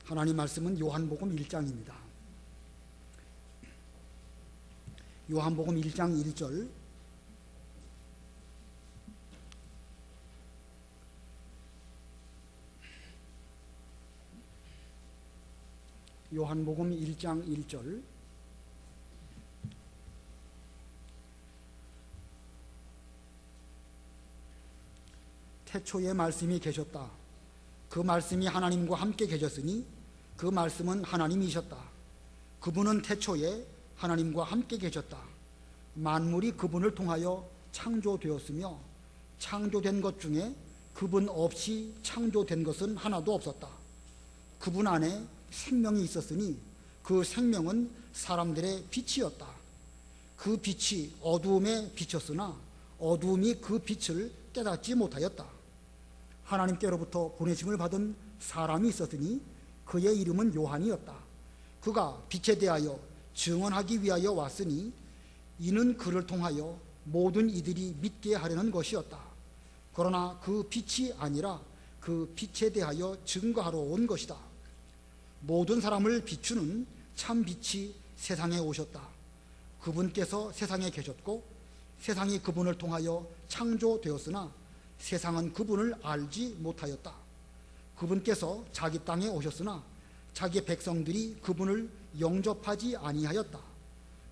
하나님 말씀은 요한복음 1장입니다. 요한복음 1장 1절, 요한복음 1장 1절, 태초에 말씀이 계셨다. 그 말씀이 하나님과 함께 계셨으니 그 말씀은 하나님이셨다. 그분은 태초에 하나님과 함께 계셨다. 만물이 그분을 통하여 창조되었으며 창조된 것 중에 그분 없이 창조된 것은 하나도 없었다. 그분 안에 생명이 있었으니 그 생명은 사람들의 빛이었다. 그 빛이 어두움에 비쳤으나 어두움이 그 빛을 깨닫지 못하였다. 하나님께로부터 보내심을 받은 사람이 있었으니 그의 이름은 요한이었다. 그가 빛에 대하여 증언하기 위하여 왔으니 이는 그를 통하여 모든 이들이 믿게 하려는 것이었다. 그러나 그 빛이 아니라 그 빛에 대하여 증거하러 온 것이다. 모든 사람을 비추는 참 빛이 세상에 오셨다. 그분께서 세상에 계셨고 세상이 그분을 통하여 창조되었으나 세상은 그분을 알지 못하였다. 그분께서 자기 땅에 오셨으나 자기 백성들이 그분을 영접하지 아니하였다.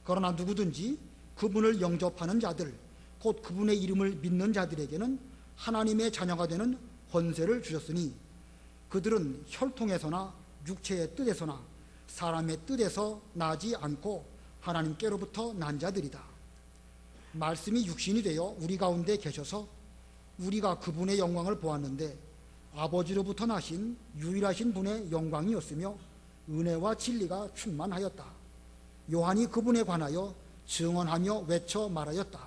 그러나 누구든지 그분을 영접하는 자들, 곧 그분의 이름을 믿는 자들에게는 하나님의 자녀가 되는 권세를 주셨으니 그들은 혈통에서나 육체의 뜻에서나 사람의 뜻에서 나지 않고 하나님께로부터 난 자들이다. 말씀이 육신이 되어 우리 가운데 계셔서 우리가 그분의 영광을 보았는데 아버지로부터 나신 유일하신 분의 영광이었으며 은혜와 진리가 충만하였다. 요한이 그분에 관하여 증언하며 외쳐 말하였다.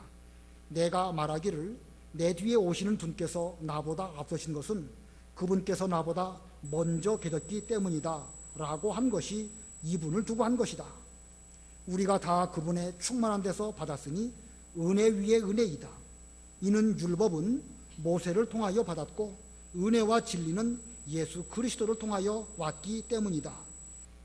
내가 말하기를 내 뒤에 오시는 분께서 나보다 앞서신 것은 그분께서 나보다 먼저 계셨기 때문이다 라고 한 것이 이분을 두고 한 것이다. 우리가 다 그분의 충만한 데서 받았으니 은혜 위에 은혜이다. 이는 율법은 모세를 통하여 받았고 은혜와 진리는 예수 그리스도를 통하여 왔기 때문이다.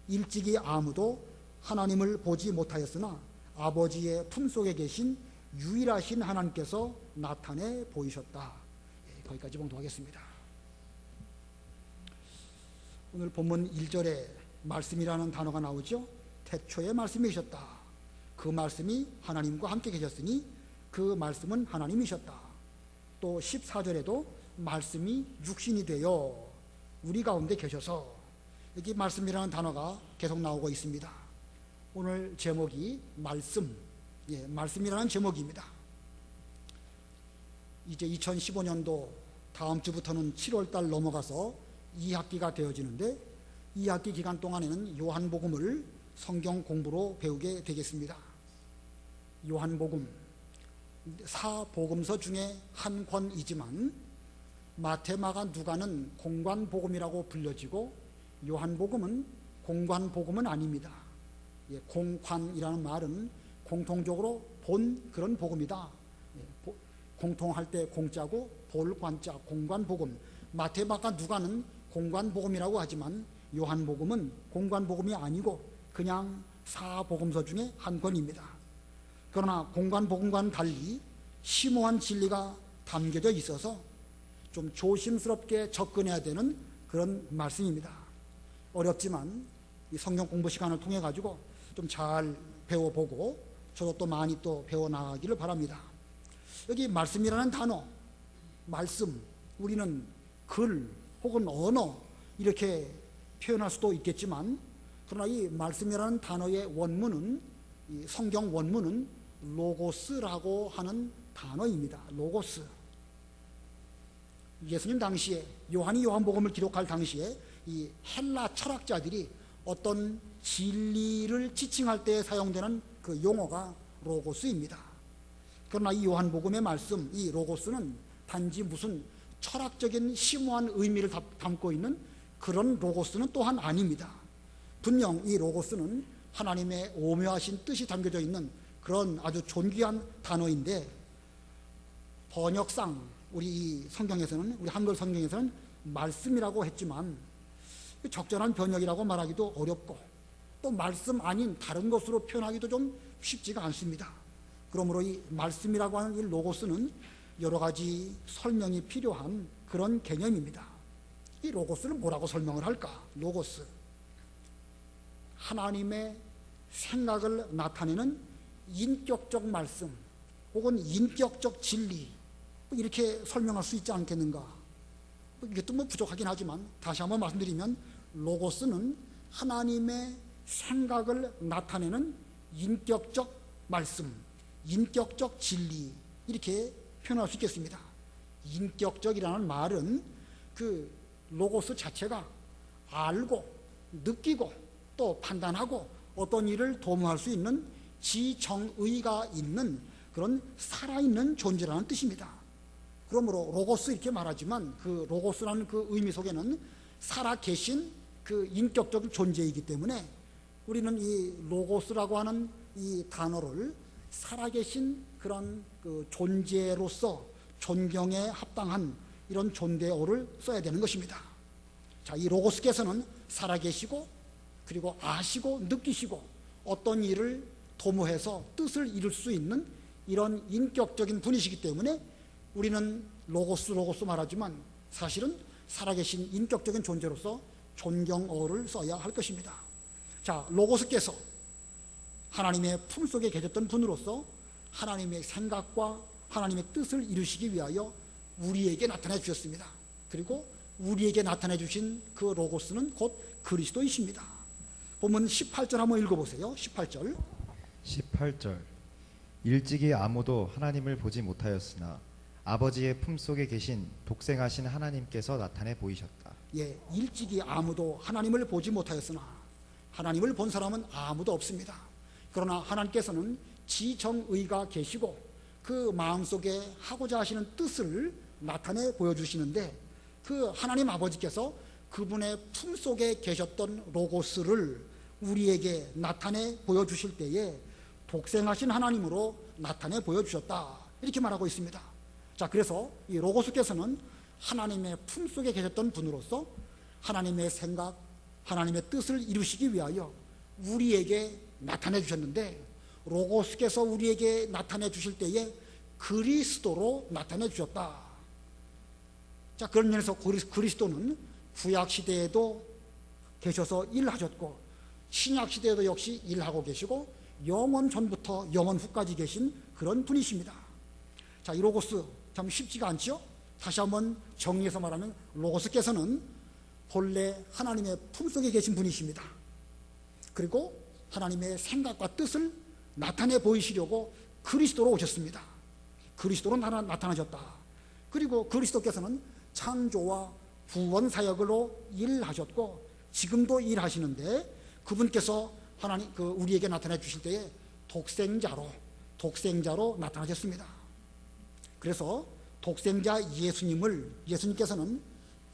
일찍이 아무도 하나님을 보지 못하였으나 아버지의 품속에 계신 유일하신 하나님께서 나타내 보이셨다. 거기까지 봉독하겠습니다. 오늘 본문 1절에 말씀이라는 단어가 나오죠. 태초에 말씀이셨다. 그 말씀이 하나님과 함께 계셨으니 그 말씀은 하나님이셨다. 또 14절에도 말씀이 육신이 되어 우리 가운데 계셔서 여기 말씀이라는 단어가 계속 나오고 있습니다. 오늘 제목이 말씀, 말씀이라는 제목입니다. 이제 2015년도 다음 주부터는 7월달 넘어가서 2학기가 되어지는데 2학기 기간 동안에는 요한복음을 성경 공부로 배우게 되겠습니다. 요한복음, 4복음서 중에 한 권이지만 마태, 마가, 누가는 공관복음이라고 불려지고 요한복음은 공관복음은 아닙니다. 공관이라는 말은 공통적으로 본 그런 복음이다. 공통할 때 공자고 볼 관자, 공관복음. 마태, 마가, 누가는 공관복음이라고 하지만 요한복음은 공관복음이 아니고 그냥 4복음서 중에 한 권입니다. 그러나 공관복음과는 달리 심오한 진리가 담겨져 있어서 좀 조심스럽게 접근해야 되는 그런 말씀입니다. 어렵지만 이 성경 공부 시간을 통해 가지고 좀 잘 배워보고 저도 또 많이 또 배워나가기를 바랍니다. 여기 말씀이라는 단어, 말씀, 우리는 글 혹은 언어 이렇게 표현할 수도 있겠지만 그러나 이 말씀이라는 단어의 원문은, 이 성경 원문은 로고스라고 하는 단어입니다. 로고스. 예수님 당시에, 요한이 요한복음을 기록할 당시에 이 헬라 철학자들이 어떤 진리를 지칭할 때 사용되는 그 용어가 로고스입니다. 그러나 이 요한복음의 말씀, 이 로고스는 단지 무슨 철학적인 심오한 의미를 담고 있는 그런 로고스는 또한 아닙니다. 분명 이 로고스는 하나님의 오묘하신 뜻이 담겨져 있는 그런 아주 존귀한 단어인데 번역상 우리 이 성경에서는, 우리 한글 성경에서는 말씀이라고 했지만 적절한 번역이라고 말하기도 어렵고 또 말씀 아닌 다른 것으로 표현하기도 좀 쉽지가 않습니다. 그러므로 이 말씀이라고 하는 이 로고스는 여러 가지 설명이 필요한 그런 개념입니다. 이 로고스를 뭐라고 설명을 할까? 로고스, 하나님의 생각을 나타내는 인격적 말씀 혹은 인격적 진리, 이렇게 설명할 수 있지 않겠는가? 이것도 부족하긴 하지만 다시 한번 말씀드리면 로고스는 하나님의 생각을 나타내는 인격적 말씀, 인격적 진리, 이렇게 표현할 수 있겠습니다. 인격적이라는 말은 그 로고스 자체가 알고 느끼고 또 판단하고 어떤 일을 도모할 수 있는 지정의가 있는 그런 살아있는 존재라는 뜻입니다. 그러므로 로고스 이렇게 말하지만 그 로고스라는 그 의미 속에는 살아계신 그 인격적 존재이기 때문에 우리는 이 로고스라고 하는 이 단어를 살아계신 그런 그 존재로서 존경에 합당한 이런 존대어를 써야 되는 것입니다. 자, 이 로고스께서는 살아계시고 그리고 아시고 느끼시고 어떤 일을 도모해서 뜻을 이룰 수 있는 이런 인격적인 분이시기 때문에 우리는 로고스 말하지만 사실은 살아계신 인격적인 존재로서 존경어를 써야 할 것입니다. 자, 로고스께서 하나님의 품속에 계셨던 분으로서 하나님의 생각과 하나님의 뜻을 이루시기 위하여 우리에게 나타내 주셨습니다. 그리고 우리에게 나타내 주신 그 로고스는 곧 그리스도이십니다. 본문 18절 한번 읽어보세요. 18절. 일찍이 아무도 하나님을 보지 못하였으나 아버지의 품속에 계신 독생하신 하나님께서 나타내 보이셨다. 예, 일찍이 아무도 하나님을 보지 못하였으나, 하나님을 본 사람은 아무도 없습니다. 그러나 하나님께서는 지정의가 계시고 그 마음속에 하고자 하시는 뜻을 나타내 보여주시는데, 그 하나님 아버지께서 그분의 품속에 계셨던 로고스를 우리에게 나타내 보여주실 때에 독생하신 하나님으로 나타내 보여주셨다, 이렇게 말하고 있습니다. 자, 그래서 이 로고스께서는 하나님의 품속에 계셨던 분으로서 하나님의 생각, 하나님의 뜻을 이루시기 위하여 우리에게 나타내 주셨는데, 로고스께서 우리에게 나타내 주실 때에 그리스도로 나타내 주셨다. 자, 그런 면에서 그리스도는 구약시대에도 계셔서 일하셨고 신약시대에도 역시 일하고 계시고 영원 전부터 영원 후까지 계신 그런 분이십니다. 자, 이 로고스 참 쉽지가 않죠? 다시 한번 정리해서 말하면 로고스께서는 본래 하나님의 품속에 계신 분이십니다. 그리고 하나님의 생각과 뜻을 나타내 보이시려고 그리스도로 오셨습니다. 그리스도로 나타나셨다. 그리고 그리스도께서는 창조와 구원 사역으로 일하셨고 지금도 일하시는데, 그분께서 하나님 우리에게 나타내 주실 때에 독생자로 나타나셨습니다. 그래서 독생자 예수님께서는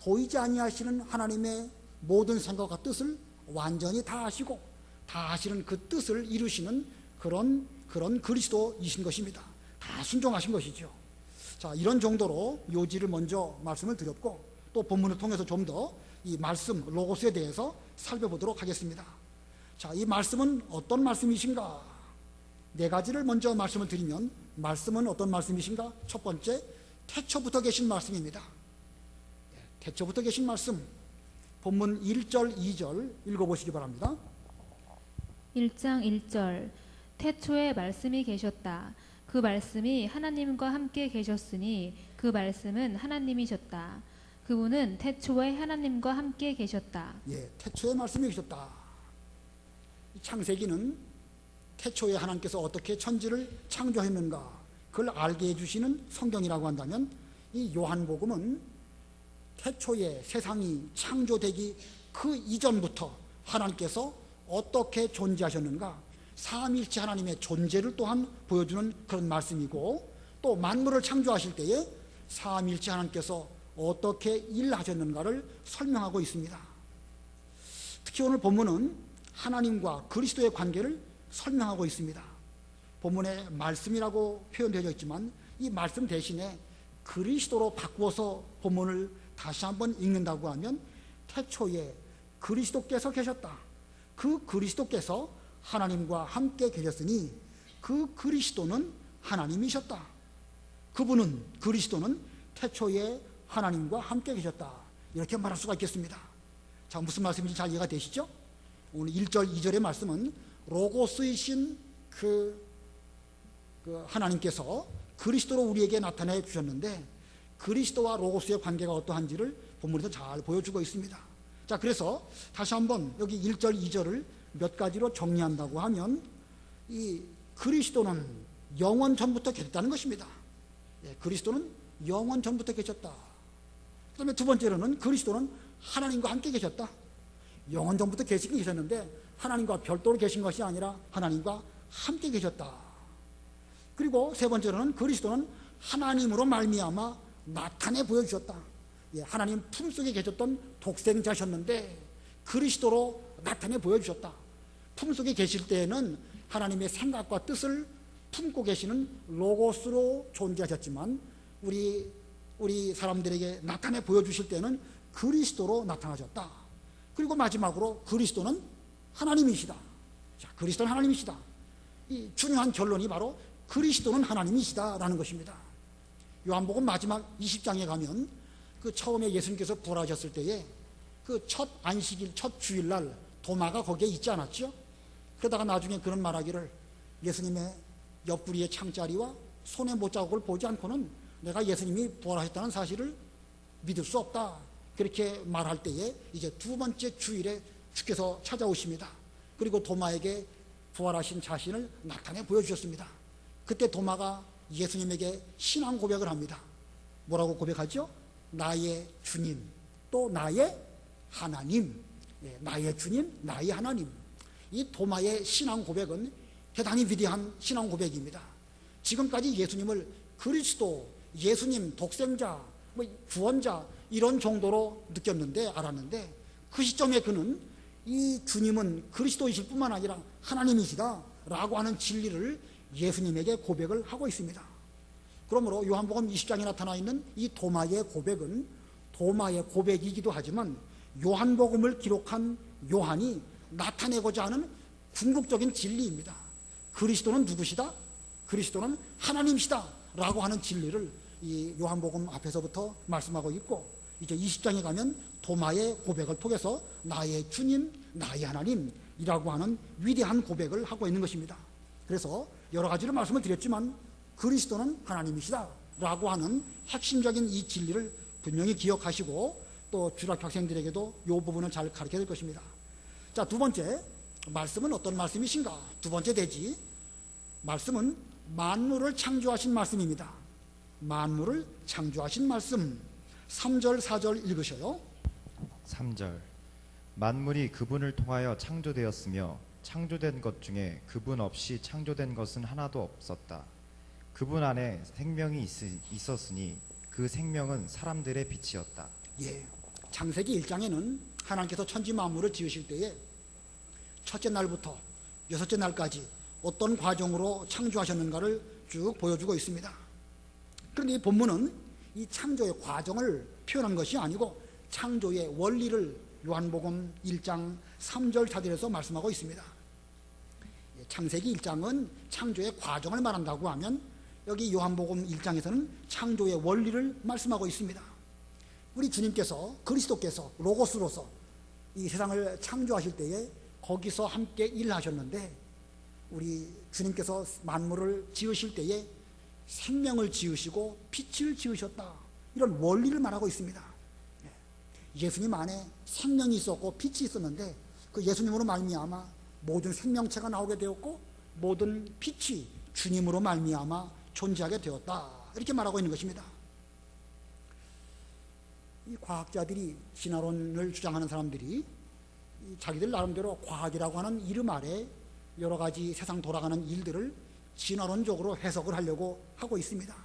보이지 아니하시는 하나님의 모든 생각과 뜻을 완전히 다 아시고 다 아시는 그 뜻을 이루시는 그런 그리스도이신 것입니다. 다 순종하신 것이죠. 자, 이런 정도로 요지를 먼저 말씀을 드렸고, 또 본문을 통해서 좀 더 이 말씀 로고스에 대해서 살펴보도록 하겠습니다. 자, 이 말씀은 어떤 말씀이신가? 네 가지를 먼저 말씀을 드리면, 말씀은 어떤 말씀이신가? 첫 번째, 태초부터 계신 말씀입니다. 태초부터 계신 말씀, 본문 1절 2절 읽어보시기 바랍니다. 1장 1절. 태초에 말씀이 계셨다. 그 말씀이 하나님과 함께 계셨으니 그 말씀은 하나님이셨다. 그분은 태초에 하나님과 함께 계셨다. 예, 태초에 말씀이 계셨다. 창세기는 태초에 하나님께서 어떻게 천지를 창조했는가, 그걸 알게 해주시는 성경이라고 한다면, 이 요한복음은 태초에 세상이 창조되기 그 이전부터 하나님께서 어떻게 존재하셨는가, 삼위일체 하나님의 존재를 또한 보여주는 그런 말씀이고, 또 만물을 창조하실 때에 삼위일체 하나님께서 어떻게 일하셨는가를 설명하고 있습니다. 특히 오늘 본문은 하나님과 그리스도의 관계를 설명하고 있습니다. 본문에 말씀이라고 표현되어 있지만 이 말씀 대신에 그리스도로 바꾸어서 본문을 다시 한번 읽는다고 하면 태초에 그리스도께서 계셨다. 그 그리스도께서 하나님과 함께 계셨으니 그 그리스도는 하나님이셨다. 그리스도는 태초에 하나님과 함께 계셨다. 이렇게 말할 수가 있겠습니다. 자, 무슨 말씀인지 잘 이해가 되시죠? 오늘 1절, 2절의 말씀은 로고스이신 그 하나님께서 그리스도로 우리에게 나타내 주셨는데 그리스도와 로고스의 관계가 어떠한지를 본문에서 잘 보여주고 있습니다. 자, 그래서 다시 한번 여기 1절, 2절을 몇 가지로 정리한다고 하면 이 그리스도는 영원 전부터 계셨다는 것입니다. 예, 그리스도는 영원 전부터 계셨다. 그 다음에 두 번째로는 그리스도는 하나님과 함께 계셨다. 영원 전부터 계셨는데 하나님과 별도로 계신 것이 아니라 하나님과 함께 계셨다. 그리고 세 번째로는 그리스도는 하나님으로 말미암아 나타내 보여주셨다. 예, 하나님 품속에 계셨던 독생자셨는데 그리스도로 나타내 보여주셨다. 품속에 계실 때에는 하나님의 생각과 뜻을 품고 계시는 로고스로 존재하셨지만 우리 사람들에게 나타내 보여주실 때는 그리스도로 나타나셨다. 그리고 마지막으로 그리스도는 하나님이시다. 자, 그리스도는 하나님이시다. 이 중요한 결론이 바로 그리스도는 하나님이시다라는 것입니다. 요한복음 마지막 20장에 가면 그 처음에 예수님께서 부활하셨을 때에 그 첫 안식일, 첫 주일날 도마가 거기에 있지 않았죠? 그러다가 나중에 그런 말하기를 예수님의 옆구리의 창자리와 손의 못자국을 보지 않고는 내가 예수님이 부활하셨다는 사실을 믿을 수 없다. 그렇게 말할 때에 이제 두 번째 주일에 주께서 찾아오십니다. 그리고 도마에게 부활하신 자신을 나타내 보여주셨습니다. 그때 도마가 예수님에게 신앙 고백을 합니다. 뭐라고 고백하죠? 나의 주님, 또 나의 하나님. 예, 나의 주님, 나의 하나님. 이 도마의 신앙 고백은 대단히 위대한 신앙 고백입니다. 지금까지 예수님을 그리스도, 예수님, 독생자, 구원자 이런 정도로 느꼈는데 알았는데 그 시점에 그는 이 주님은 그리스도이실 뿐만 아니라 하나님이시다 라고 하는 진리를 예수님에게 고백을 하고 있습니다. 그러므로 요한복음 20장에 나타나 있는 이 도마의 고백은 도마의 고백이기도 하지만 요한복음을 기록한 요한이 나타내고자 하는 궁극적인 진리입니다. 그리스도는 누구시다? 그리스도는 하나님이시다 라고 하는 진리를 이 요한복음 앞에서부터 말씀하고 있고 이제 20장에 가면 도마의 고백을 통해서 나의 주님, 나의 하나님이라고 하는 위대한 고백을 하고 있는 것입니다. 그래서 여러 가지로 말씀을 드렸지만 그리스도는 하나님이시다 라고 하는 핵심적인 이 진리를 분명히 기억하시고 또 주일학교 학생들에게도 이 부분을 잘 가르쳐야 될 것입니다. 자, 두 번째 말씀은 어떤 말씀이신가? 두 번째 대지 말씀은 만물을 창조하신 말씀입니다. 만물을 창조하신 말씀. 3절 4절 읽으셔요. 3절 만물이 그분을 통하여 창조되었으며 창조된 것 중에 그분 없이 창조된 것은 하나도 없었다. 그분 안에 생명이 있었으니 그 생명은 사람들의 빛이었다. 예, 창세기 1장에는 하나님께서 천지 만물을 지으실 때에 첫째 날부터 여섯째 날까지 어떤 과정으로 창조하셨는가를 쭉 보여주고 있습니다. 그런데 이 본문은 이 창조의 과정을 표현한 것이 아니고 창조의 원리를 요한복음 1장 3절 4절에서 말씀하고 있습니다. 창세기 1장은 창조의 과정을 말한다고 하면 여기 요한복음 1장에서는 창조의 원리를 말씀하고 있습니다. 우리 주님께서 그리스도께서 로고스로서 이 세상을 창조하실 때에 거기서 함께 일하셨는데 우리 주님께서 만물을 지으실 때에 생명을 지으시고 빛을 지으셨다. 이런 원리를 말하고 있습니다. 예수님 안에 생명이 있었고 빛이 있었는데 그 예수님으로 말미암아 모든 생명체가 나오게 되었고 모든 빛이 주님으로 말미암아 존재하게 되었다. 이렇게 말하고 있는 것입니다. 이 과학자들이 진화론을 주장하는 사람들이 자기들 나름대로 과학이라고 하는 이름 아래 여러 가지 세상 돌아가는 일들을 진화론적으로 해석을 하려고 하고 있습니다.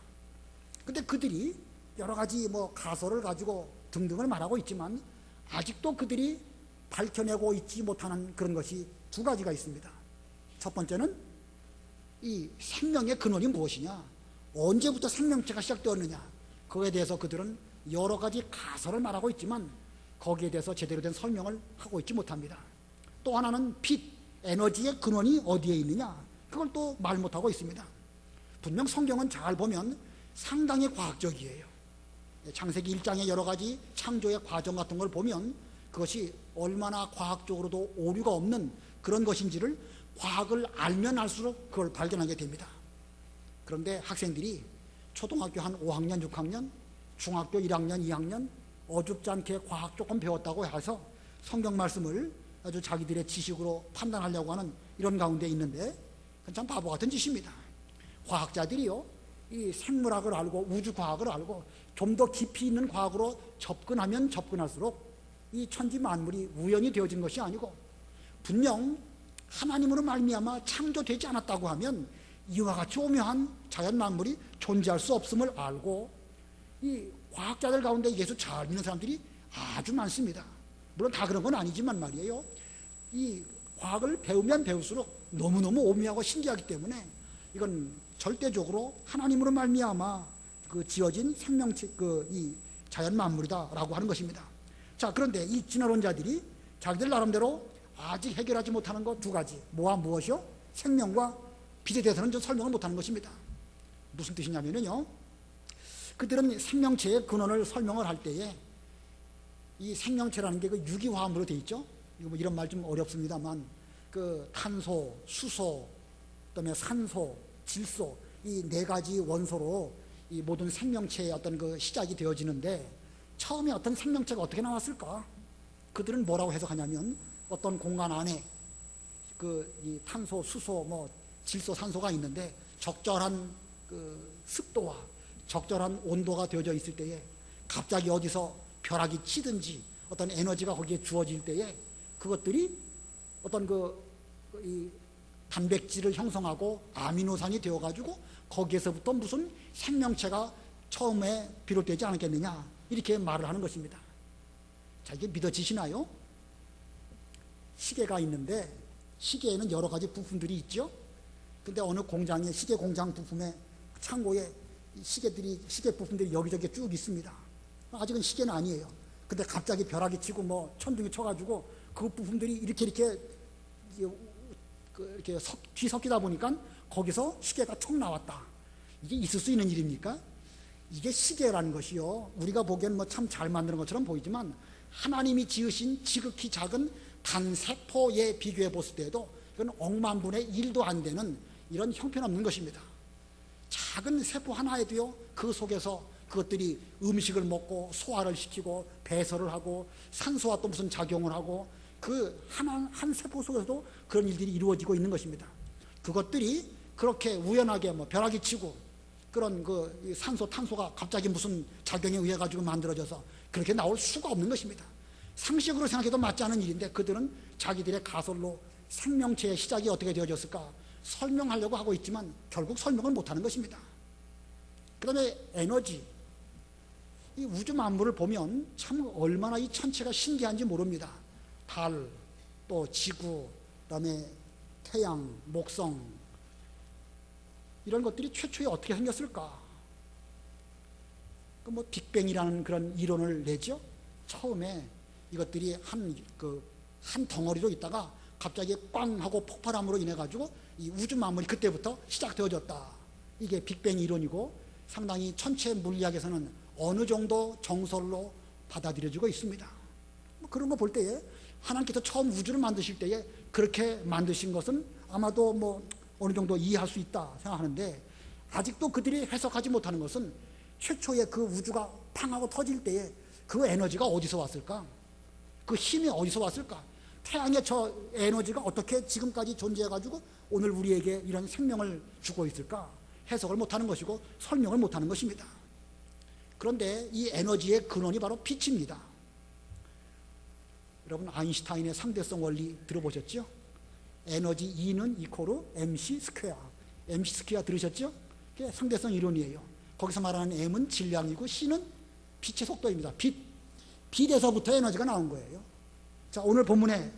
근데 그들이 여러 가지 가설을 가지고 등등을 말하고 있지만 아직도 그들이 밝혀내고 있지 못하는 그런 것이 두 가지가 있습니다. 첫 번째는 이 생명의 근원이 무엇이냐, 언제부터 생명체가 시작되었느냐, 그거에 대해서 그들은 여러 가지 가설을 말하고 있지만 거기에 대해서 제대로 된 설명을 하고 있지 못합니다. 또 하나는 빛, 에너지의 근원이 어디에 있느냐, 그걸 또 말 못하고 있습니다. 분명 성경은 잘 보면 상당히 과학적이에요. 창세기 1장의 여러 가지 창조의 과정 같은 걸 보면 그것이 얼마나 과학적으로도 오류가 없는 그런 것인지를 과학을 알면 알수록 그걸 발견하게 됩니다. 그런데 학생들이 초등학교 한 5학년, 6학년, 중학교 1학년, 2학년 어줍지 않게 과학 조금 배웠다고 해서 성경 말씀을 아주 자기들의 지식으로 판단하려고 하는 이런 가운데 있는데 그건 참 바보 같은 짓입니다. 과학자들이요, 이 생물학을 알고 우주과학을 알고 좀 더 깊이 있는 과학으로 접근하면 접근할수록 이 천지 만물이 우연히 되어진 것이 아니고 분명 하나님으로 말미암아 창조되지 않았다고 하면 이와 같이 오묘한 자연 만물이 존재할 수 없음을 알고 이 과학자들 가운데 예수 잘 믿는 사람들이 아주 많습니다. 물론 다 그런 건 아니지만 말이에요. 이 과학을 배우면 배울수록 너무너무 오묘하고 신기하기 때문에 이건 절대적으로 하나님으로 말미암아 그 지어진 생명체, 이 자연 만물이다라고 하는 것입니다. 자, 그런데 이 진화론자들이 자기들 나름대로 아직 해결하지 못하는 것 두 가지, 뭐와 무엇이요? 생명과 빛에 대해서는 좀 설명을 못하는 것입니다. 무슨 뜻이냐면요, 그들은 생명체의 근원을 설명을 할 때에 이 생명체라는 게 그 유기화합으로 되어 있죠. 이거 뭐 이런 말 좀 어렵습니다만 그 탄소, 수소, 그다음에 산소, 질소, 이 네 가지 원소로 이 모든 생명체의 어떤 그 시작이 되어지는데 처음에 어떤 생명체가 어떻게 나왔을까? 그들은 뭐라고 해석하냐면 어떤 공간 안에 그 이 탄소, 수소, 뭐 질소, 산소가 있는데 적절한 그 습도와 적절한 온도가 되어져 있을 때에 갑자기 어디서 벼락이 치든지 어떤 에너지가 거기에 주어질 때에 그것들이 어떤 이 단백질을 형성하고 아미노산이 되어가지고 거기에서부터 무슨 생명체가 처음에 비롯되지 않았겠느냐, 이렇게 말을 하는 것입니다. 자, 이게 믿어지시나요? 시계가 있는데 시계에는 여러 가지 부품들이 있죠. 근데 어느 공장에, 시계 공장 부품에 창고에 시계 부품들이 여기저기 쭉 있습니다. 아직은 시계는 아니에요. 근데 갑자기 벼락이 치고 뭐 천둥이 쳐가지고 그 부품들이 이렇게 뒤섞이다 보니까 거기서 시계가 총 나왔다. 이게 있을 수 있는 일입니까? 이게 시계라는 것이요, 우리가 보기엔 뭐 참 잘 만드는 것처럼 보이지만 하나님이 지으신 지극히 작은 단세포에 비교해 봤을 때도 이건 억만분의 1도 안 되는 이런 형편없는 것입니다. 작은 세포 하나에도요, 그 속에서 그것들이 음식을 먹고 소화를 시키고 배설을 하고 산소와 또 무슨 작용을 하고 그 한 세포 속에서도 그런 일들이 이루어지고 있는 것입니다. 그것들이 그렇게 우연하게 뭐 벼락이 치고 그런 그 산소, 탄소가 갑자기 무슨 작용에 의해 가지고 만들어져서 그렇게 나올 수가 없는 것입니다. 상식으로 생각해도 맞지 않은 일인데 그들은 자기들의 가설로 생명체의 시작이 어떻게 되어졌을까 설명하려고 하고 있지만 결국 설명을 못하는 것입니다. 그 다음에 에너지, 이 우주 만물을 보면 참 얼마나 이 천체가 신기한지 모릅니다. 달, 또 지구, 그 다음에 태양, 목성, 이런 것들이 최초에 어떻게 생겼을까? 그 뭐 빅뱅이라는 그런 이론을 내죠. 처음에 이것들이 한 덩어리로 있다가 갑자기 꽝 하고 폭발함으로 인해 가지고 이 우주 만물이 그때부터 시작되어졌다. 이게 빅뱅 이론이고 상당히 천체 물리학에서는 어느 정도 정설로 받아들여지고 있습니다. 뭐 그런 거 볼 때에 하나님께서 처음 우주를 만드실 때에 그렇게 만드신 것은 아마도 뭐 어느 정도 이해할 수 있다 생각하는데 아직도 그들이 해석하지 못하는 것은 최초에 그 우주가 팡하고 터질 때에 그 에너지가 어디서 왔을까? 그 힘이 어디서 왔을까? 태양의 저 에너지가 어떻게 지금까지 존재해가지고 오늘 우리에게 이런 생명을 주고 있을까? 해석을 못하는 것이고 설명을 못하는 것입니다. 그런데 이 에너지의 근원이 바로 빛입니다. 여러분 아인슈타인의 상대성 원리 들어보셨죠? 에너지 E는 이코르 MC 스퀘어. MC 스퀘어 들으셨죠? 그게 상대성 이론이에요. 거기서 말하는 M은 질량이고 C는 빛의 속도입니다. 빛에서부터 에너지가 나온 거예요. 자, 오늘 본문에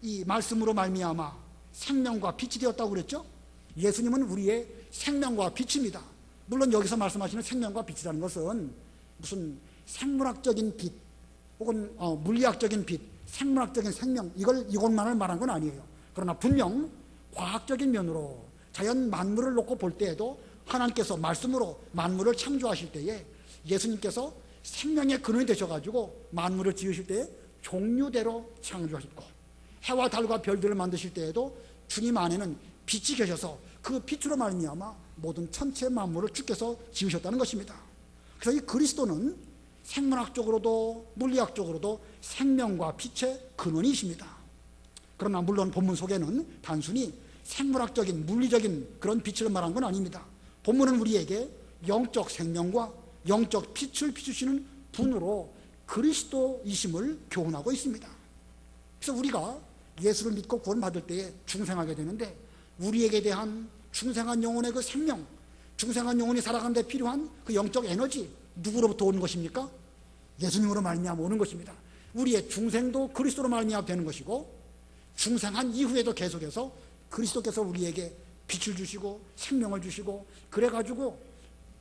이 말씀으로 말미암아 생명과 빛이 되었다고 그랬죠? 예수님은 우리의 생명과 빛입니다. 물론 여기서 말씀하시는 생명과 빛이라는 것은 무슨 생물학적인 빛, 혹은 물리학적인 빛, 생물학적인 생명, 이것만을 말한 건 아니에요. 그러나 분명 과학적인 면으로 자연 만물을 놓고 볼 때에도 하나님께서 말씀으로 만물을 창조하실 때에 예수님께서 생명의 근원이 되셔가지고 만물을 지으실 때에 종류대로 창조하셨고, 해와 달과 별들을 만드실 때에도 주님 안에는 빛이 계셔서 그 빛으로 말미암아 모든 천체 만물을 주께서 지으셨다는 것입니다. 그래서 이 그리스도는 생물학적으로도 물리학적으로도 생명과 빛의 근원이십니다. 그러나 물론 본문 속에는 단순히 생물학적인 물리적인 그런 빛을 말한 건 아닙니다. 본문은 우리에게 영적 생명과 영적 빛을 비추시는 분으로 그리스도이심을 교훈하고 있습니다. 그래서 우리가 예수를 믿고 구원받을 때에 중생하게 되는데, 우리에게 대한 중생한 영혼의 그 생명, 중생한 영혼이 살아가는 데 필요한 그 영적 에너지, 누구로부터 오는 것입니까? 예수님으로 말미암아 오는 것입니다. 우리의 중생도 그리스도로 말미암아 되는 것이고, 중생한 이후에도 계속해서 그리스도께서 우리에게 빛을 주시고 생명을 주시고, 그래가지고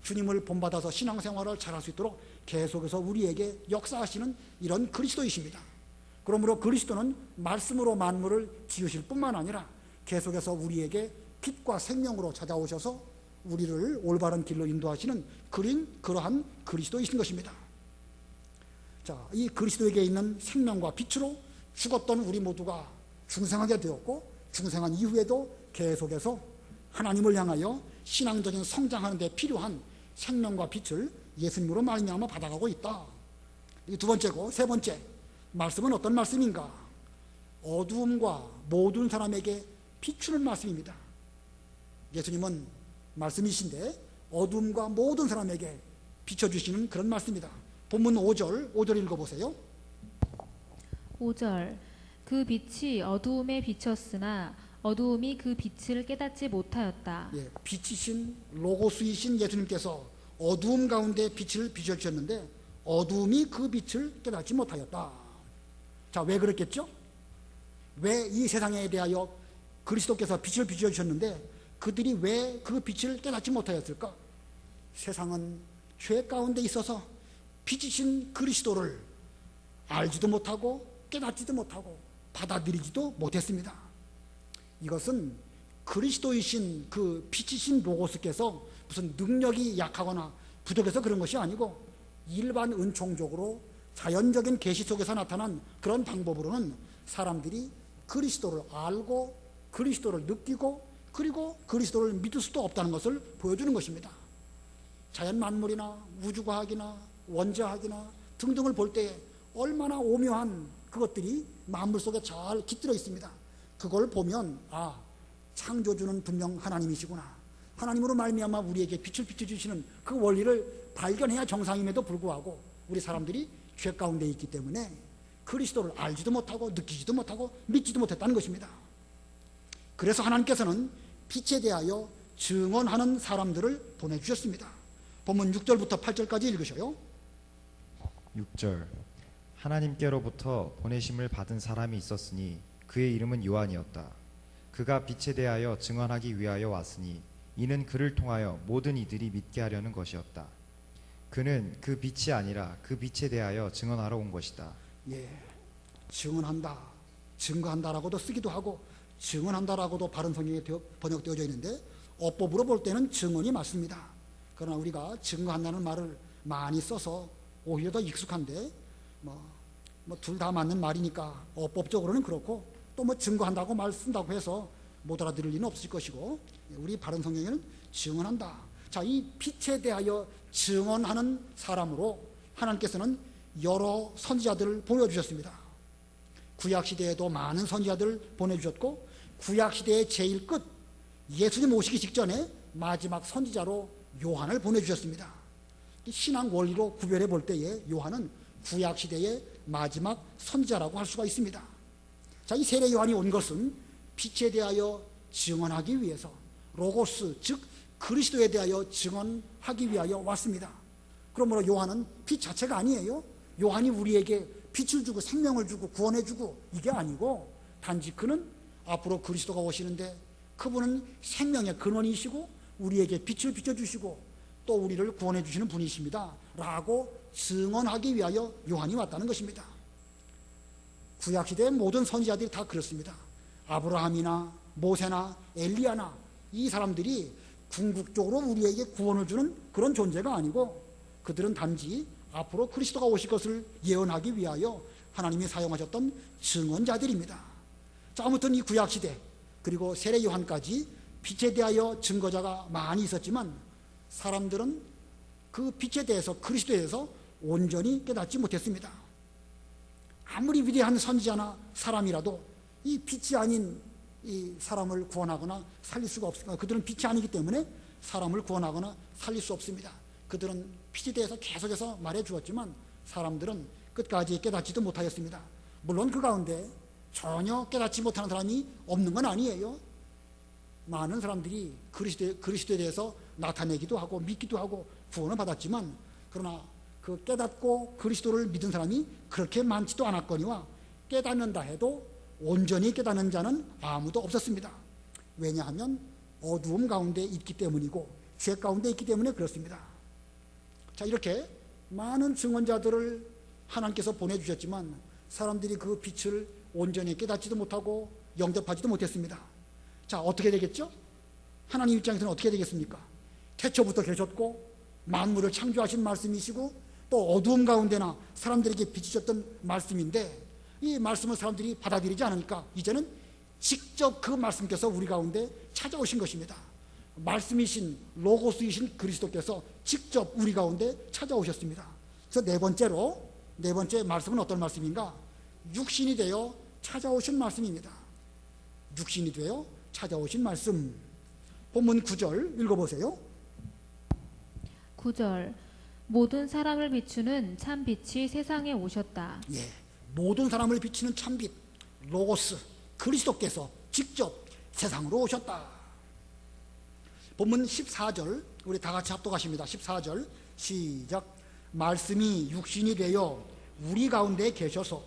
주님을 본받아서 신앙생활을 잘할 수 있도록 계속해서 우리에게 역사하시는 이런 그리스도이십니다. 그러므로 그리스도는 말씀으로 만물을 지으실 뿐만 아니라 계속해서 우리에게 빛과 생명으로 찾아오셔서 우리를 올바른 길로 인도하시는 그러한 그리스도이신 것입니다. 자, 이 그리스도에게 있는 생명과 빛으로 죽었던 우리 모두가 중생하게 되었고, 중생한 이후에도 계속해서 하나님을 향하여 신앙적인 성장하는 데 필요한 생명과 빛을 예수님으로 말미암아 받아가고 있다. 이 두 번째고, 세 번째 말씀은 어떤 말씀인가? 어두움과 모든 사람에게 비추는 말씀입니다. 예수님은 말씀이신데 어두움과 모든 사람에게 비춰주시는 그런 말씀입니다. 본문 5절 읽어보세요. 5절. 그 빛이 어두움에 비쳤으나 어두움이 그 빛을 깨닫지 못하였다. 예, 빛이신 로고스이신 예수님께서 어두움 가운데 빛을 비춰주셨는데 어두움이 그 빛을 깨닫지 못하였다. 자, 왜 그랬겠죠? 왜 이 세상에 대하여 그리스도께서 빛을 비춰주셨는데 그들이 왜 그 빛을 깨닫지 못하였을까? 세상은 죄 가운데 있어서 빛이신 그리스도를 알지도 못하고 깨닫지도 못하고 받아들이지도 못했습니다. 이것은 그리스도이신 그 빛이신 로고스께서 무슨 능력이 약하거나 부족해서 그런 것이 아니고 일반 은총적으로 자연적인 계시 속에서 나타난 그런 방법으로는 사람들이 그리스도를 알고 그리스도를 느끼고 그리고 그리스도를 믿을 수도 없다는 것을 보여주는 것입니다. 자연 만물이나 우주과학이나 원자학이나 등등을 볼 때 얼마나 오묘한 그것들이 만물 속에 잘 깃들어 있습니다. 그걸 보면 창조주는 분명 하나님이시구나, 하나님으로 말미암아 우리에게 빛을 비춰주시는 그 원리를 발견해야 정상임에도 불구하고 우리 사람들이 죄 가운데 있기 때문에 그리스도를 알지도 못하고 느끼지도 못하고 믿지도 못했다는 것입니다. 그래서 하나님께서는 빛에 대하여 증언하는 사람들을 보내주셨습니다. 본문 6절부터 8절까지 읽으셔요. 6절. 하나님께로부터 보내심을 받은 사람이 있었으니 그의 이름은 요한이었다. 그가 빛에 대하여 증언하기 위하여 왔으니 이는 그를 통하여 모든 이들이 믿게 하려는 것이었다. 그는 그 빛이 아니라 그 빛에 대하여 증언하러 온 것이다. 예, 증언한다, 증거한다라고도 쓰기도 하고 증언한다라고도 바른 성경에 번역되어져 있는데 어법으로 볼 때는 증언이 맞습니다. 그러나 우리가 증거한다는 말을 많이 써서 오히려 더 익숙한데 둘 다 맞는 말이니까 어법적으로는 그렇고 또 증거한다고 말 쓴다고 해서 못 알아들을 리는 없을 것이고, 우리 바른 성경에는 증언한다. 자, 이 빛에 대하여 증언하는 사람으로 하나님께서는 여러 선지자들을 보여주셨습니다. 구약시대에도 많은 선지자들을 보내주셨고 구약시대의 제일 끝 예수님 오시기 직전에 마지막 선지자로 요한을 보내주셨습니다. 신앙 원리로 구별해 볼 때에 요한은 구약시대의 마지막 선지자라고 할 수가 있습니다. 자, 이 세례 요한이 온 것은 빛에 대하여 증언하기 위해서, 로고스 즉 그리스도에 대하여 증언하기 위하여 왔습니다. 그러므로 요한은 빛 자체가 아니에요. 요한이 우리에게 빛을 주고 생명을 주고 구원해 주고 이게 아니고 단지 그는 앞으로 그리스도가 오시는데 그분은 생명의 근원이시고 우리에게 빛을 비춰주시고 또 우리를 구원해 주시는 분이십니다 라고 증언하기 위하여 요한이 왔다는 것입니다. 구약시대의 모든 선지자들이 다 그렇습니다. 아브라함이나 모세나 엘리야나 이 사람들이 궁극적으로 우리에게 구원을 주는 그런 존재가 아니고 그들은 단지 앞으로 그리스도가 오실 것을 예언하기 위하여 하나님이 사용하셨던 증언자들입니다. 자, 아무튼 이 구약시대 그리고 세례 요한까지 빛에 대하여 증거자가 많이 있었지만 사람들은 그 빛에 대해서 그리스도에 대해서 온전히 깨닫지 못했습니다. 아무리 위대한 선지자나 사람이라도 이 빛이 아닌 이 사람을 구원하거나 살릴 수가 없습니다. 그들은 빛이 아니기 때문에 사람을 구원하거나 살릴 수 없습니다. 그들은 빛에 대해서 계속해서 말해 주었지만 사람들은 끝까지 깨닫지도 못하였습니다. 물론 그 가운데 전혀 깨닫지 못하는 사람이 없는 건 아니에요. 많은 사람들이 그리스도에 대해서 나타내기도 하고 믿기도 하고 구원을 받았지만 그러나 그 깨닫고 그리스도를 믿은 사람이 그렇게 많지도 않았거니와 깨닫는다 해도 온전히 깨닫는 자는 아무도 없었습니다. 왜냐하면 어두움 가운데 있기 때문이고 죄 가운데 있기 때문에 그렇습니다. 자, 이렇게 많은 증언자들을 하나님께서 보내주셨지만 사람들이 그 빛을 온전히 깨닫지도 못하고 영접하지도 못했습니다. 자, 어떻게 되겠죠? 하나님 입장에서는 어떻게 되겠습니까? 태초부터 계셨고 만물을 창조하신 말씀이시고 또 어두움 가운데나 사람들에게 비추셨던 말씀인데 이 말씀을 사람들이 받아들이지 않으니까 이제는 직접 그 말씀께서 우리 가운데 찾아오신 것입니다. 말씀이신 로고스이신 그리스도께서 직접 우리 가운데 찾아오셨습니다. 그래서 네 번째 말씀은 어떤 말씀인가? 육신이 되어 찾아오신 말씀입니다. 육신이 되어 찾아오신 말씀. 본문 9절 읽어보세요. 9절 모든 사람을 비추는 참 빛이 세상에 오셨다. 예, 모든 사람을 비추는 참빛 로고스 그리스도께서 직접 세상으로 오셨다. 본문 14절 우리 다 같이 합독하십니다. 14절 시작. 말씀이 육신이 되어 우리 가운데 계셔서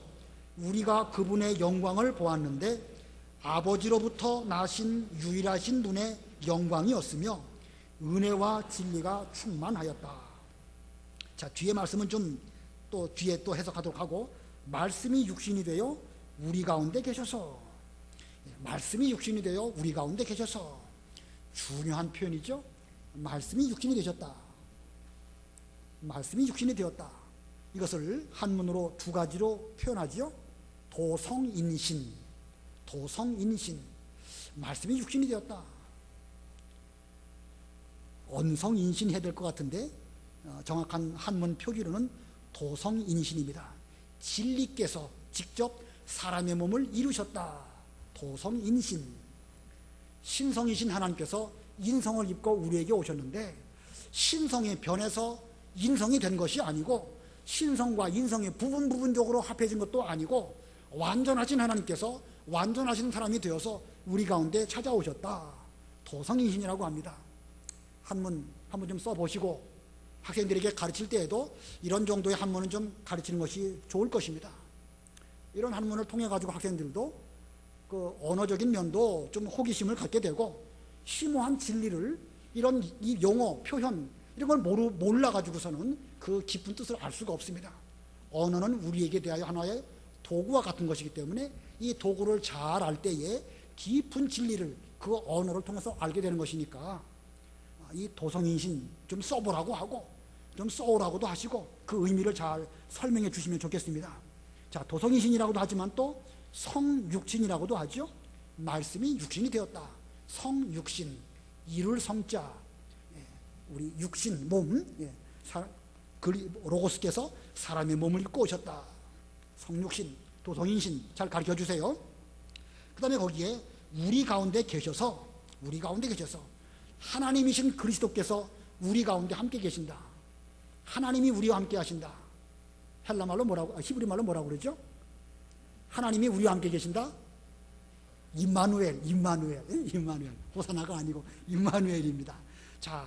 우리가 그분의 영광을 보았는데 아버지로부터 나신 유일하신 분의 영광이었으며 은혜와 진리가 충만하였다. 자, 뒤에 말씀은 좀 또 뒤에 또 해석하도록 하고 말씀이 육신이 되어 우리 가운데 계셔서 말씀이 육신이 되어 우리 가운데 계셔서 중요한 표현이죠. 말씀이 육신이 되셨다. 말씀이 육신이 되었다. 이것을 한문으로 두 가지로 표현하지요. 도성인신, 도성인신. 말씀이 육신이 되었다. 언성인신 해야 될 것 같은데 정확한 한문 표기로는 도성인신입니다. 진리께서 직접 사람의 몸을 이루셨다. 도성인신. 신성이신 하나님께서 인성을 입고 우리에게 오셨는데 신성이 변해서 인성이 된 것이 아니고 신성과 인성이 부분적으로 합해진 것도 아니고 완전하신 하나님께서 완전하신 사람이 되어서 우리 가운데 찾아오셨다. 도성인신이라고 합니다. 한번 좀 써보시고 학생들에게 가르칠 때에도 이런 정도의 한문은 좀 가르치는 것이 좋을 것입니다. 이런 한문을 통해 가지고 학생들도 그 언어적인 면도 좀 호기심을 갖게 되고 심오한 진리를 이런 이 용어, 표현 이런 걸 몰라 가지고서는 그 깊은 뜻을 알 수가 없습니다. 언어는 우리에게 대하여 하나의 도구와 같은 것이기 때문에 이 도구를 잘 알 때에 깊은 진리를 그 언어를 통해서 알게 되는 것이니까 이 도성인신 좀 써보라고 하고 좀 써오라고도 하시고 그 의미를 잘 설명해 주시면 좋겠습니다. 자, 도성인신이라고도 하지만 또 성육신이라고도 하죠. 말씀이 육신이 되었다. 성육신, 이룰 성자, 우리 육신, 몸, 로고스께서 사람의 몸을 입고 오셨다. 성육신, 도성인신 잘 가르쳐 주세요. 그 다음에 거기에 우리 가운데 계셔서 하나님이신 그리스도께서 우리 가운데 함께 계신다. 하나님이 우리와 함께 하신다. 헬라말로 뭐라고, 히브리말로 뭐라고 그러죠? 하나님이 우리와 함께 계신다. 임마누엘. 호사나가 아니고 임마누엘입니다. 자,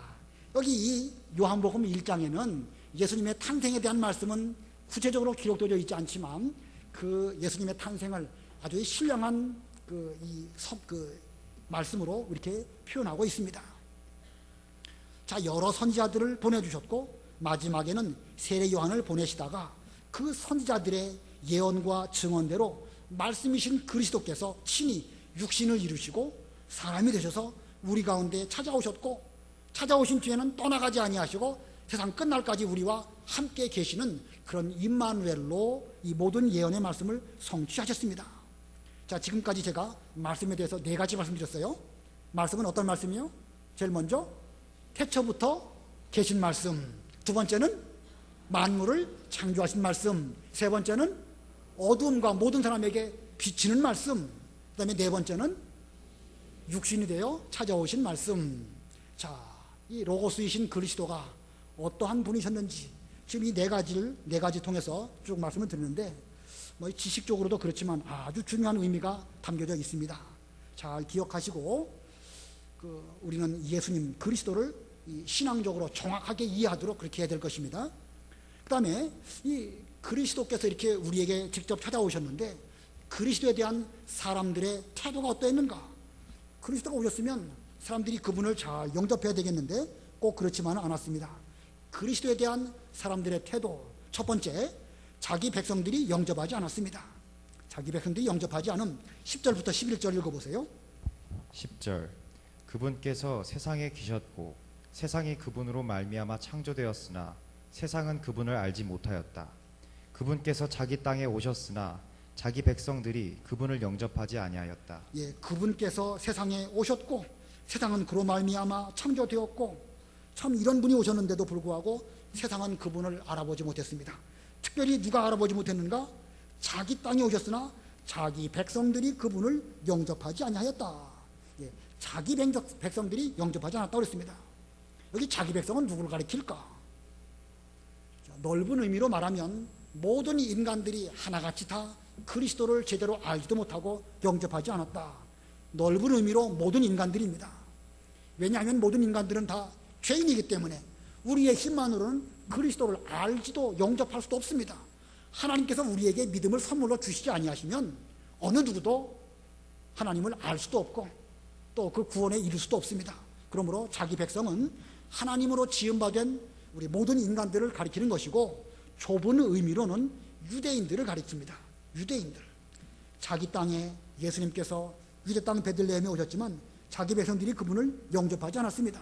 여기 이 요한복음 1장에는 예수님의 탄생에 대한 말씀은 구체적으로 기록되어 있지 않지만 그 예수님의 탄생을 아주 신령한 그 말씀으로 이렇게 표현하고 있습니다. 자, 여러 선지자들을 보내주셨고 마지막에는 세례 요한을 보내시다가 그 선지자들의 예언과 증언대로 말씀이신 그리스도께서 친히 육신을 이루시고 사람이 되셔서 우리 가운데 찾아오셨고, 찾아오신 뒤에는 떠나가지 아니하시고 세상 끝날까지 우리와 함께 계시는 그런 임마누엘로 이 모든 예언의 말씀을 성취하셨습니다. 자, 지금까지 제가 말씀에 대해서 4가지 말씀드렸어요. 말씀은 어떤 말씀이요? 제일 먼저 태초부터 계신 말씀, 두 번째는 만물을 창조하신 말씀, 세 번째는 어두움과 모든 사람에게 비치는 말씀, 그 다음에 네 번째는 육신이 되어 찾아오신 말씀. 자, 이 로고스이신 그리스도가 어떠한 분이셨는지 지금 이 4가지 통해서 쭉 말씀을 드리는데, 뭐 지식적으로도 그렇지만 아주 중요한 의미가 담겨져 있습니다. 잘 기억하시고 우리는 예수님 그리스도를 신앙적으로 정확하게 이해하도록 그렇게 해야 될 것입니다. 그 다음에 이 그리스도께서 이렇게 우리에게 직접 찾아오셨는데 그리스도에 대한 사람들의 태도가 어떠했는가? 그리스도가 오셨으면 사람들이 그분을 잘 영접해야 되겠는데 꼭 그렇지만은 않았습니다. 그리스도에 대한 사람들의 태도, 첫 번째, 자기 백성들이 영접하지 않았습니다. 자기 백성들이 영접하지 않은 10절부터 11절 읽어보세요. 10절. 그분께서 세상에 계셨고 세상이 그분으로 말미암아 창조되었으나 세상은 그분을 알지 못하였다. 그분께서 자기 땅에 오셨으나 자기 백성들이 그분을 영접하지 아니하였다. 예, 그분께서 세상에 오셨고 세상은 그로 말미암아 창조되었고, 참 이런 분이 오셨는데도 불구하고 세상은 그분을 알아보지 못했습니다. 특별히 누가 알아보지 못했는가? 자기 땅에 오셨으나 자기 백성들이 그분을 영접하지 아니하였다. 예, 자기 백성들이 영접하지 않았다고 그랬습니다. 여기 자기 백성은 누구를 가리킬까? 자, 넓은 의미로 말하면 모든 인간들이 하나같이 다 그리스도를 제대로 알지도 못하고 영접하지 않았다. 넓은 의미로 모든 인간들입니다. 왜냐하면 모든 인간들은 다 죄인이기 때문에 우리의 힘만으로는 그리스도를 알지도 영접할 수도 없습니다. 하나님께서 우리에게 믿음을 선물로 주시지 아니하시면 어느 누구도 하나님을 알 수도 없고 또 그 구원에 이를 수도 없습니다. 그러므로 자기 백성은 하나님으로 지음받은 우리 모든 인간들을 가리키는 것이고, 좁은 의미로는 유대인들을 가리킵니다. 유대인들. 자기 땅에 예수님께서 유대 땅 베들레헴에 오셨지만 자기 백성들이 그분을 영접하지 않았습니다.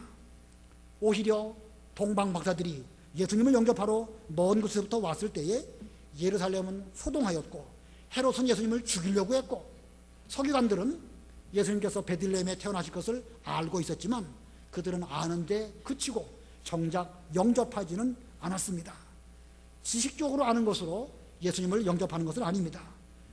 오히려 동방 박사들이 예수님을 영접하러 먼 곳에서부터 왔을 때에 예루살렘은 소동하였고 헤롯은 예수님을 죽이려고 했고, 서기관들은 예수님께서 베들레헴에 태어나실 것을 알고 있었지만 그들은 아는데 그치고 정작 영접하지는 않았습니다. 지식적으로 아는 것으로 예수님을 영접하는 것은 아닙니다.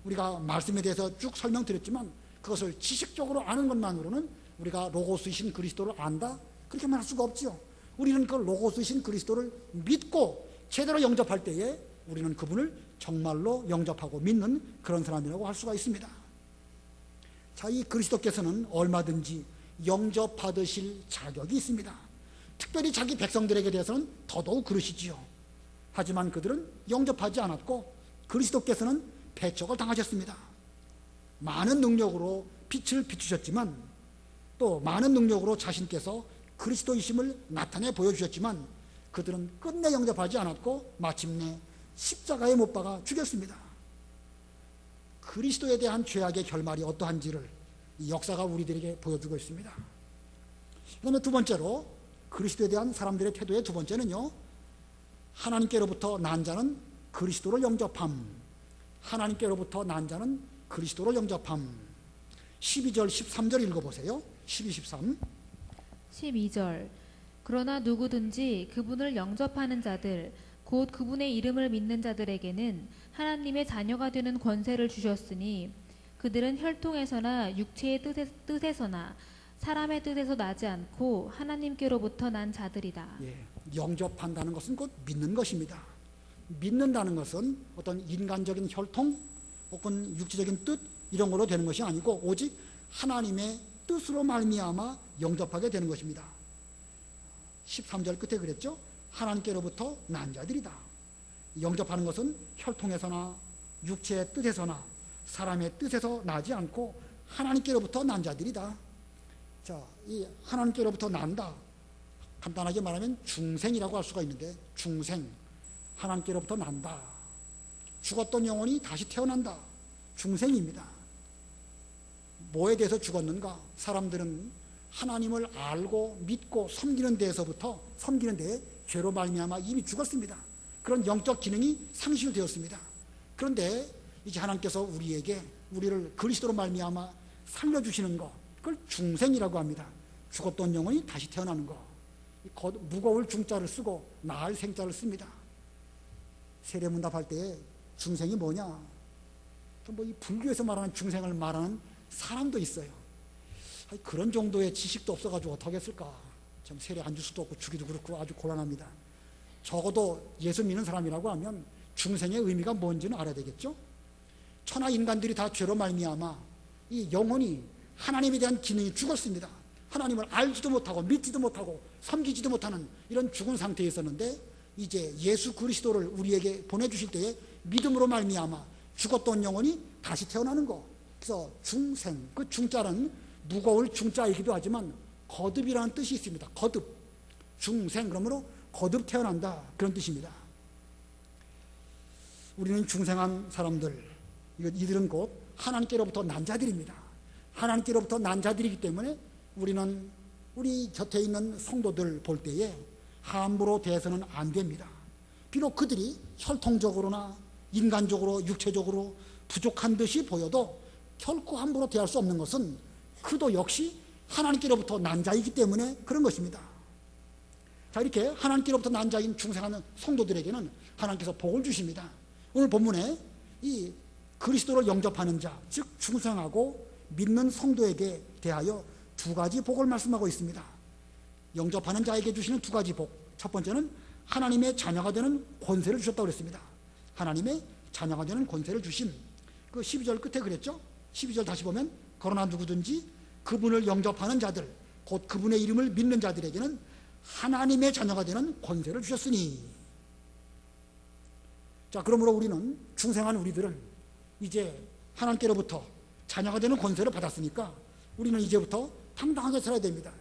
우리가 말씀에 대해서 쭉 설명드렸지만 그것을 지식적으로 아는 것만으로는 우리가 로고스이신 그리스도를 안다? 그렇게 말할 수가 없지요. 우리는 그 로고스이신 그리스도를 믿고 제대로 영접할 때에 우리는 그분을 정말로 영접하고 믿는 그런 사람이라고 할 수가 있습니다. 자, 이 그리스도께서는 얼마든지 영접받으실 자격이 있습니다. 특별히 자기 백성들에게 대해서는 더더욱 그러시지요. 하지만 그들은 영접하지 않았고 그리스도께서는 배척을 당하셨습니다. 많은 능력으로 빛을 비추셨지만 또 많은 능력으로 자신께서 그리스도이심을 나타내 보여주셨지만 그들은 끝내 영접하지 않았고 마침내 십자가에 못 박아 죽였습니다. 그리스도에 대한 죄악의 결말이 어떠한지를 이 역사가 우리들에게 보여주고 있습니다. 그 다음에 두 번째로 그리스도에 대한 사람들의 태도의 두 번째는요, 하나님께로부터 난 자는 그리스도를 영접함. 하나님께로부터 난 자는 그리스도를 영접함. 12절 13절 읽어보세요. 12, 13. 12절. 그러나 누구든지 그분을 영접하는 자들 곧 그분의 이름을 믿는 자들에게는 하나님의 자녀가 되는 권세를 주셨으니 그들은 혈통에서나 육체의 뜻에서나 사람의 뜻에서 나지 않고 하나님께로부터 난 자들이다. 예, 영접한다는 것은 곧 믿는 것입니다. 믿는다는 것은 어떤 인간적인 혈통 혹은 육체적인 뜻 이런 걸로 되는 것이 아니고 오직 하나님의 뜻으로 말미암아 영접하게 되는 것입니다. 13절 끝에 그랬죠. 하나님께로부터 난 자들이다. 영접하는 것은 혈통에서나 육체의 뜻에서나 사람의 뜻에서 나지 않고 하나님께로부터 난 자들이다. 자, 이 하나님께로부터 난다. 간단하게 말하면 중생이라고 할 수가 있는데 중생. 하나님께로부터 난다. 죽었던 영혼이 다시 태어난다. 중생입니다. 뭐에 대해서 죽었는가? 사람들은 하나님을 알고 믿고 섬기는 데에서부터 섬기는 데에 죄로 말미암아 이미 죽었습니다. 그런 영적 기능이 상실되었습니다. 그런데 이제 하나님께서 우리를 그리스도로 말미암아 살려주시는 것, 그걸 중생이라고 합니다. 죽었던 영혼이 다시 태어나는 것. 무거울 중자를 쓰고 나을 생자를 씁니다. 세례문답할 때 중생이 뭐냐? 이 불교에서 말하는 중생을 말하는 사람도 있어요. 그런 정도의 지식도 없어가지고 어떻게 했을까? 참 세례 안 줄 수도 없고 주기도 그렇고 아주 곤란합니다. 적어도 예수 믿는 사람이라고 하면 중생의 의미가 뭔지는 알아야 되겠죠? 천하 인간들이 다 죄로 말미암아 이 영혼이 하나님에 대한 기능이 죽었습니다. 하나님을 알지도 못하고 믿지도 못하고 섬기지도 못하는 이런 죽은 상태에 있었는데 이제 예수 그리스도를 우리에게 보내주실 때에 믿음으로 말미암아 죽었던 영혼이 다시 태어나는 거. 그래서 중생, 그 중자는 무거울 중자이기도 하지만 거듭이라는 뜻이 있습니다. 거듭, 중생, 그러므로 거듭 태어난다, 그런 뜻입니다. 우리는 중생한 사람들, 이들은 곧 하나님께로부터 난 자들입니다. 하나님께로부터 난 자들이기 때문에 우리는 우리 곁에 있는 성도들 볼 때에 함부로 대해서는 안 됩니다. 비록 그들이 혈통적으로나 인간적으로 육체적으로 부족한 듯이 보여도 결코 함부로 대할 수 없는 것은 그도 역시 하나님께로부터 난 자이기 때문에 그런 것입니다. 자, 이렇게 하나님께로부터 난 자인 중생하는 성도들에게는 하나님께서 복을 주십니다. 오늘 본문에 이 그리스도를 영접하는 자, 즉 중생하고 믿는 성도에게 대하여 두 가지 복을 말씀하고 있습니다. 영접하는 자에게 주시는 두 가지 복. 첫 번째는 하나님의 자녀가 되는 권세를 주셨다고 그랬습니다. 하나님의 자녀가 되는 권세를 주심. 그 12절 끝에 그랬죠? 12절 다시 보면 그러나 누구든지 그분을 영접하는 자들, 곧 그분의 이름을 믿는 자들에게는 하나님의 자녀가 되는 권세를 주셨으니. 자, 그러므로 우리는 중생한 우리들은 이제 하나님께로부터 자녀가 되는 권세를 받았으니까 우리는 이제부터 당당하게 살아야 됩니다.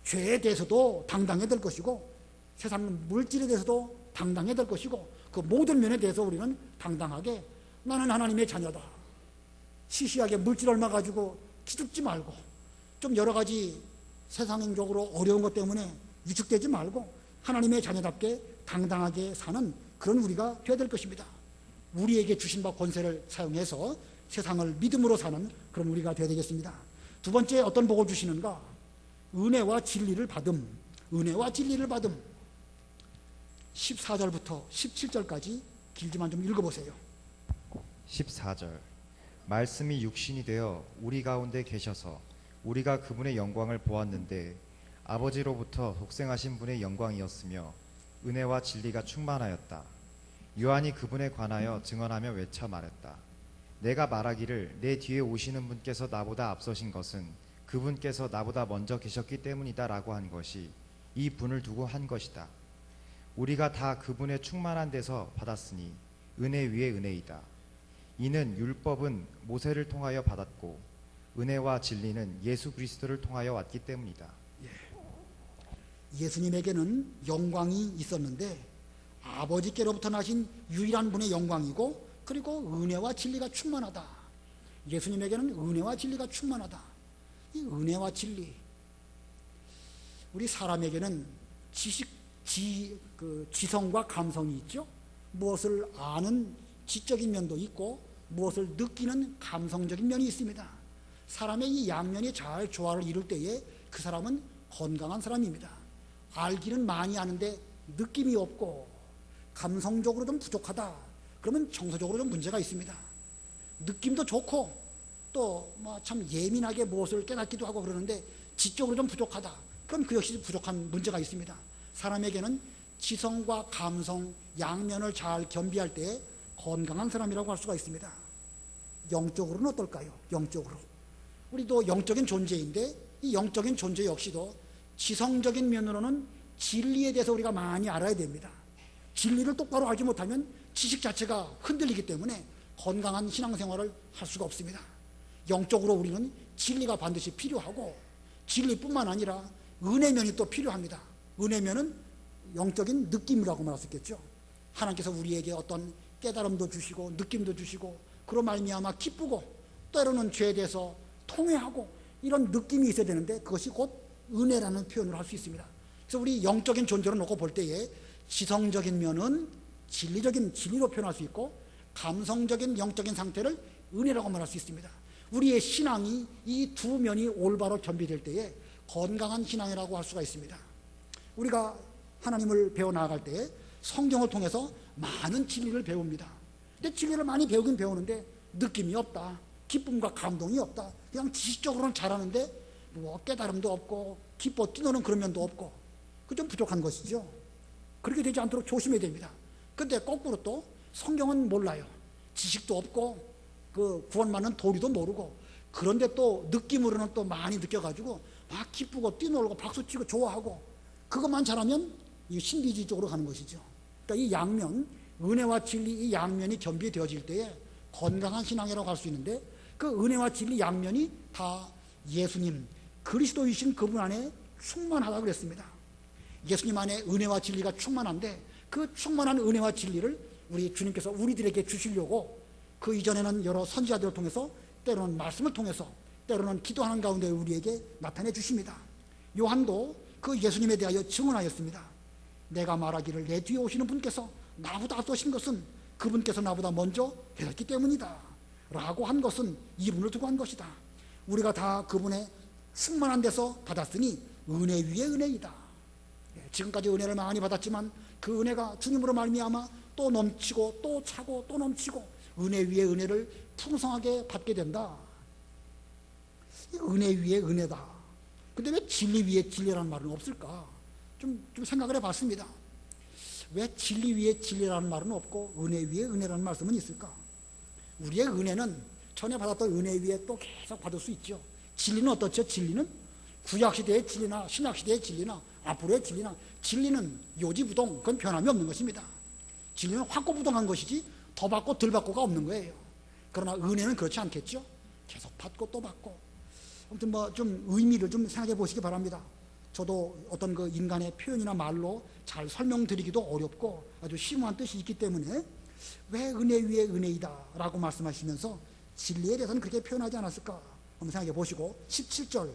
죄에 대해서도 당당해야 될 것이고 세상 물질에 대해서도 당당해야 될 것이고 그 모든 면에 대해서 우리는 당당하게 나는 하나님의 자녀다. 시시하게 물질 얼마 가지고 기죽지 말고 좀 여러 가지 세상적으로 어려운 것 때문에 위축되지 말고 하나님의 자녀답게 당당하게 사는 그런 우리가 되어야 될 것입니다. 우리에게 주신 바 권세를 사용해서 세상을 믿음으로 사는 그런 우리가 되어야 되겠습니다. 두 번째 어떤 복을 주시는가? 은혜와 진리를 받음. 은혜와 진리를 받음. 14절부터 17절까지 길지만 좀 읽어보세요. 14절 말씀이 육신이 되어 우리 가운데 계셔서 우리가 그분의 영광을 보았는데 아버지로부터 독생하신 분의 영광이었으며 은혜와 진리가 충만하였다. 요한이 그분에 관하여 증언하며 외쳐 말했다. 내가 말하기를 내 뒤에 오시는 분께서 나보다 앞서신 것은 그분께서 나보다 먼저 계셨기 때문이다 라고 한 것이 이 분을 두고 한 것이다. 우리가 다 그분의 충만한 데서 받았으니 은혜 위에 은혜이다. 이는 율법은 모세를 통하여 받았고 은혜와 진리는 예수 그리스도를 통하여 왔기 때문이다. 예수님에게는 영광이 있었는데 아버지께로부터 나신 유일한 분의 영광이고 그리고 은혜와 진리가 충만하다. 예수님에게는 은혜와 진리가 충만하다. 이 은혜와 진리, 우리 사람에게는 지성과 감성이 있죠. 무엇을 아는 지적인 면도 있고 무엇을 느끼는 감성적인 면이 있습니다. 사람의 이 양면이 잘 조화를 이룰 때에 그 사람은 건강한 사람입니다. 알기는 많이 아는데 느낌이 없고 감성적으로 좀 부족하다. 그러면 정서적으로 좀 문제가 있습니다. 느낌도 좋고 또 참 예민하게 무엇을 깨닫기도 하고 그러는데 지적으로 좀 부족하다. 그럼 그 역시 부족한 문제가 있습니다. 사람에게는 지성과 감성, 양면을 잘 겸비할 때 건강한 사람이라고 할 수가 있습니다. 영적으로는 어떨까요? 영적으로 우리도 영적인 존재인데 이 영적인 존재 역시도 지성적인 면으로는 진리에 대해서 우리가 많이 알아야 됩니다. 진리를 똑바로 알지 못하면 지식 자체가 흔들리기 때문에 건강한 신앙생활을 할 수가 없습니다. 영적으로 우리는 진리가 반드시 필요하고 진리뿐만 아니라 은혜면이 또 필요합니다. 은혜면은 영적인 느낌이라고 말할 수 있겠죠. 하나님께서 우리에게 어떤 깨달음도 주시고 느낌도 주시고 그로 말미암아 기쁘고 때로는 죄에 대해서 통회하고 이런 느낌이 있어야 되는데 그것이 곧 은혜라는 표현을 할 수 있습니다. 그래서 우리 영적인 존재로 놓고 볼 때에 지성적인 면은 진리로 표현할 수 있고 감성적인 영적인 상태를 은혜라고 말할 수 있습니다. 우리의 신앙이 이 두 면이 올바로 겸비될 때에 건강한 신앙이라고 할 수가 있습니다. 우리가 하나님을 배워나갈 때에 성경을 통해서 많은 진리를 배웁니다. 근데 진리를 많이 배우긴 배우는데 느낌이 없다, 기쁨과 감동이 없다, 그냥 지식적으로는 잘하는데 뭐 깨달음도 없고 기뻐 뛰노는 그런 면도 없고 그 좀 부족한 것이죠. 그렇게 되지 않도록 조심해야 됩니다. 근데 거꾸로 또 성경은 몰라요. 지식도 없고 그 구원받는 도리도 모르고 그런데 또 느낌으로는 또 많이 느껴가지고 막 기쁘고 뛰놀고 박수치고 좋아하고 그것만 잘하면 이 신비주의적으로 가는 것이죠. 그러니까 이 양면, 은혜와 진리 이 양면이 겸비되어질 때에 건강한 신앙이라고 할 수 있는데 그 은혜와 진리 양면이 다 예수님 그리스도이신 그분 안에 충만하다고 그랬습니다. 예수님 안에 은혜와 진리가 충만한데 그 충만한 은혜와 진리를 우리 주님께서 우리들에게 주시려고 그 이전에는 여러 선지자들을 통해서 때로는 말씀을 통해서 때로는 기도하는 가운데 우리에게 나타내 주십니다. 요한도 그 예수님에 대하여 증언하였습니다. 내가 말하기를 내 뒤에 오시는 분께서 나보다 앞서신 것은 그분께서 나보다 먼저 계셨기 때문이다 라고 한 것은 이분을 두고 한 것이다. 우리가 다 그분의 충만한 데서 받았으니 은혜 위에 은혜이다. 지금까지 은혜를 많이 받았지만 그 은혜가 주님으로 말미암아 또 넘치고 또 차고 또 넘치고 은혜 위에 은혜를 풍성하게 받게 된다. 은혜 위에 은혜다. 근데 왜 진리 위에 진리라는 말은 없을까? 좀 생각을 해봤습니다. 왜 진리 위에 진리라는 말은 없고 은혜 위에 은혜라는 말씀은 있을까? 우리의 은혜는 전에 받았던 은혜 위에 또 계속 받을 수 있죠. 진리는 어떻죠? 진리는 구약시대의 진리나 신약시대의 진리나 앞으로의 진리나 진리는 요지부동 그건 변함이 없는 것입니다. 진리는 확고부동한 것이지 더 받고 덜 받고가 없는 거예요. 그러나 은혜는 그렇지 않겠죠. 계속 받고 또 받고. 아무튼 뭐 좀 의미를 좀 생각해 보시기 바랍니다. 저도 어떤 그 인간의 표현이나 말로 잘 설명드리기도 어렵고 아주 심오한 뜻이 있기 때문에 왜 은혜 위에 은혜이다 라고 말씀하시면서 진리에 대해서는 그렇게 표현하지 않았을까 한번 생각해 보시고 17절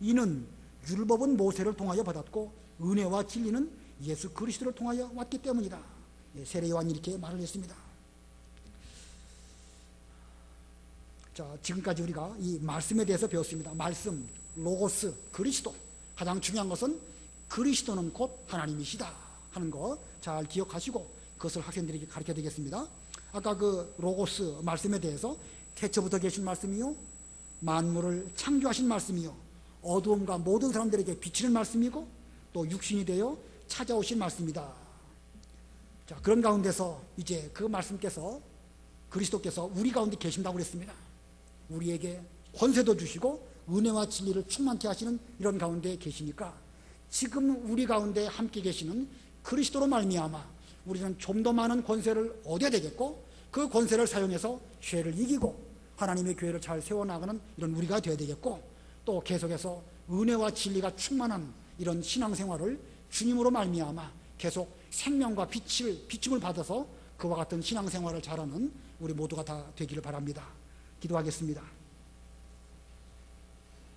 이는 율법은 모세를 통하여 받았고 은혜와 진리는 예수 그리스도를 통하여 왔기 때문이다. 세례 요한이 이렇게 말을 했습니다. 자, 지금까지 우리가 이 말씀에 대해서 배웠습니다. 말씀, 로고스, 그리스도. 가장 중요한 것은 그리스도는 곧 하나님이시다 하는 거 잘 기억하시고 그것을 학생들에게 가르쳐야 되겠습니다. 아까 그 로고스 말씀에 대해서 태초부터 계신 말씀이요 만물을 창조하신 말씀이요 어두움과 모든 사람들에게 비치는 말씀이고 또 육신이 되어 찾아오신 말씀이다. 자, 그런 가운데서 이제 그 말씀께서 그리스도께서 우리 가운데 계신다고 그랬습니다. 우리에게 권세도 주시고 은혜와 진리를 충만케 하시는 이런 가운데 계시니까 지금 우리 가운데 함께 계시는 그리스도로 말미암아 우리는 좀 더 많은 권세를 얻어야 되겠고 그 권세를 사용해서 죄를 이기고 하나님의 교회를 잘 세워나가는 이런 우리가 되어야 되겠고 또 계속해서 은혜와 진리가 충만한 이런 신앙생활을 주님으로 말미암아 계속 생명과 비침을 받아서 그와 같은 신앙생활을 잘하는 우리 모두가 다 되기를 바랍니다. 기도하겠습니다.